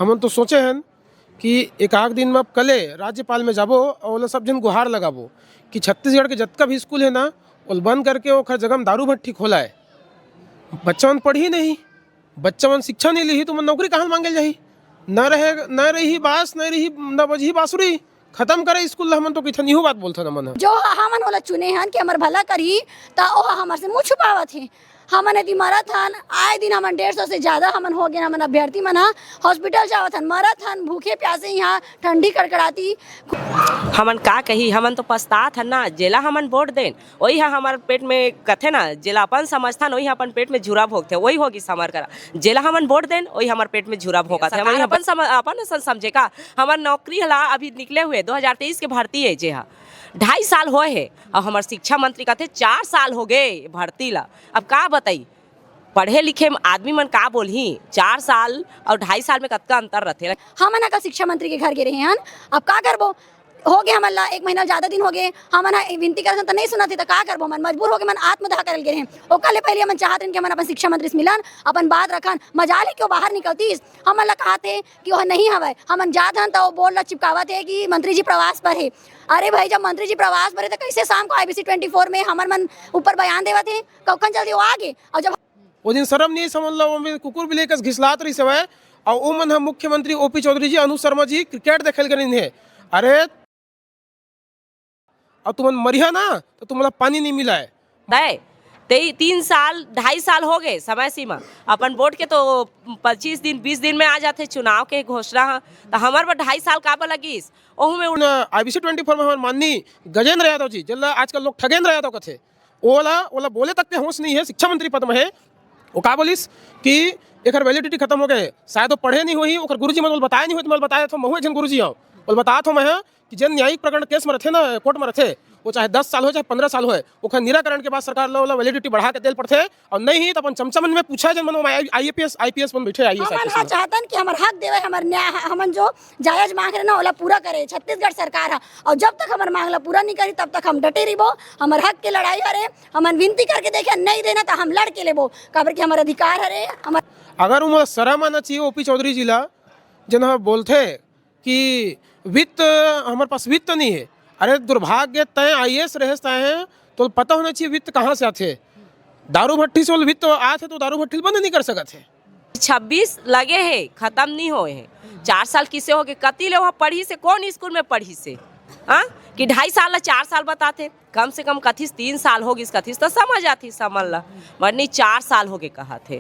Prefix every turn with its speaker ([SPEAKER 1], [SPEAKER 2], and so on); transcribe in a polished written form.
[SPEAKER 1] हम तो सोचे हैं कि एक आध दिन में अब कले राज्यपाल में जाबो और सब जन गुहार लगाबो कि छत्तीसगढ़ के जितना भी स्कूल है ना वो बंद करके वो जगह में दारू भट्टी खोला है। बच्चा मन पढ़ी नहीं, बच्चा मन शिक्षा नहीं ली तो मन नौकरी कहाँ मांगे जाही। न रही बास न रही न बजही बांसुरी, खत्म करे स्कूल हमन तो किथन इहो बात बोलथन हमन।
[SPEAKER 2] जो हमन ओला चुने हन कि हमर भला करी ता ओ हमर से मुँह छुपावत है। हमन यदि मरत हन आए दिन हमन 150 से ज़्यादा हमन हो गए, हमन अभ्यर्थी मन हॉस्पिटल जावत हन, मरत हन भूखे प्यासे यहाँ ठंडी कड़कड़ाती।
[SPEAKER 3] हमन का कही, हमन तो पछतात हन ना। जेला हमन वोट देन वही हमार पेट में कथे ना, जेला अपन समझथन वही अपन पेट में झुरा भोगथे, वही होगी समर करा। जेला हमन वोट देन वही हमार पेट में झुरा भोगत है। हमन अपन समझे का हमार नौकरी हला अभी निकले हुए 2023 के भर्ती है जे 2.5 साल होए है और हमार शिक्षा मंत्री कहते 4 साल हो गए भर्ती ला। अब का बताई, पढ़े लिखे आदमी मन का बोलही 4 साल और 2.5 साल में कतका अंतर रहते।
[SPEAKER 2] हमन कल शिक्षा मंत्री के घर गे रहे हन, अब का करबो, हो गए हमन ला 1 महीना ज़्यादा दिन हो गए, हमन विनती करत तो नहीं सुनत तो का करबो, मन मजबूर हो गए, मन आत्मदाह करल गए हैं। ओकर ले पहले हमन चाहत हन कि हमन अपन शिक्षा मंत्री से मिलन, अपन बात रखन, मजाल है कि बाहर निकलतीस। हमन ला कहा थे कि वह नहीं हवय, हमन जात हन तो बोर्ड ला चिपकावत है कि मंत्री जी प्रवास पर है। अरे भाई जब मंत्री जी प्रवास पर है तो कैसे शाम को IBC 24 में हमन मन ऊपर बयान देवत है, कौन जल्दी वो आगे। और जब
[SPEAKER 1] वो दिन शर्म नहीं समझ लो, में कुकुर भी लेकर घिसलात रही सवय और वो मन हम मुख्यमंत्री OP चौधरी जी, अनु शर्मा जी क्रिकेट देखल करिन है। अरे और तुम मरिया ना तो तुम्हारा पानी नहीं मिला है।
[SPEAKER 3] 3 साल 2.5 साल हो गए समय सीमा, अपन वोट के तो 25 दिन 20 दिन में आ जाते चुनाव के घोषणा, तो हमारे पर 2.5 साल का लगी। ओहू में
[SPEAKER 1] IBC 24 में हमारे माननी गजेंद्र यादव जी, जिला आजकल लोग ठगेंद्र यादव कथे, ओला बोले तक के होश नहीं है, शिक्षा मंत्री पद में है। वो का बोलिस कि एक वैलिडिटी खत्म हो गए, शायद वो पढ़े नहीं हुई, गुरुजी मन बताया नहीं हुई, तो मैं बताया था महू जन गुरुजी हूँ बोल बताया था मैं कि जन न्यायिक प्रकरण केस में रहे ना, कोर्ट में रहे, वो चाहे 10 साल हो चाहे 15 साल हो, वो निराकरण के बाद सरकार लो वैलिडिटी बढ़ा के देल पड़ते, और नहीं तो अपन चमचा मन में पूछा जन मन IPS मन बैठे
[SPEAKER 2] हमन चाहतन कि हमर हक देवे, हमर न्याय, हमन जो जायज मांग रहे ना ओला पूरा करे छत्तीसगढ़ सरकार है। और जब तक हमर मांग ला पूरा नहीं करी तब तक हम डटे रहिबो, हमर हक के लड़ाई हरे, हमन विनती करके देखे नहीं देना तो हम लड़ के लेबो, काबर कि हमर अधिकार हरे। हमर
[SPEAKER 1] अगर उमर शर्म आना चाहिए OP चौधरी जी ला, जन बोलते कि वित्त हमारे पास वित्त नहीं है। अरे दुर्भाग्य तय IAS रहे हैं तो पता होना चाहिए वित्त कहाँ से आते। दारू भट्टी से वित्त आते तो दारू भट्टी बंद नहीं कर सकते।
[SPEAKER 3] 26 लगे है, खत्म नहीं हुए हैं। 4 साल किसे हो गए, कति ले वहाँ पढ़ी से, कौन स्कूल में पढ़ी से, हाँ कि 2.5 साल 4 साल बताते, कम से कम कथिस 3 साल हो गई, कथिस तो समझ आती समझ ला, वरनी 4 साल हो गए कहा थे।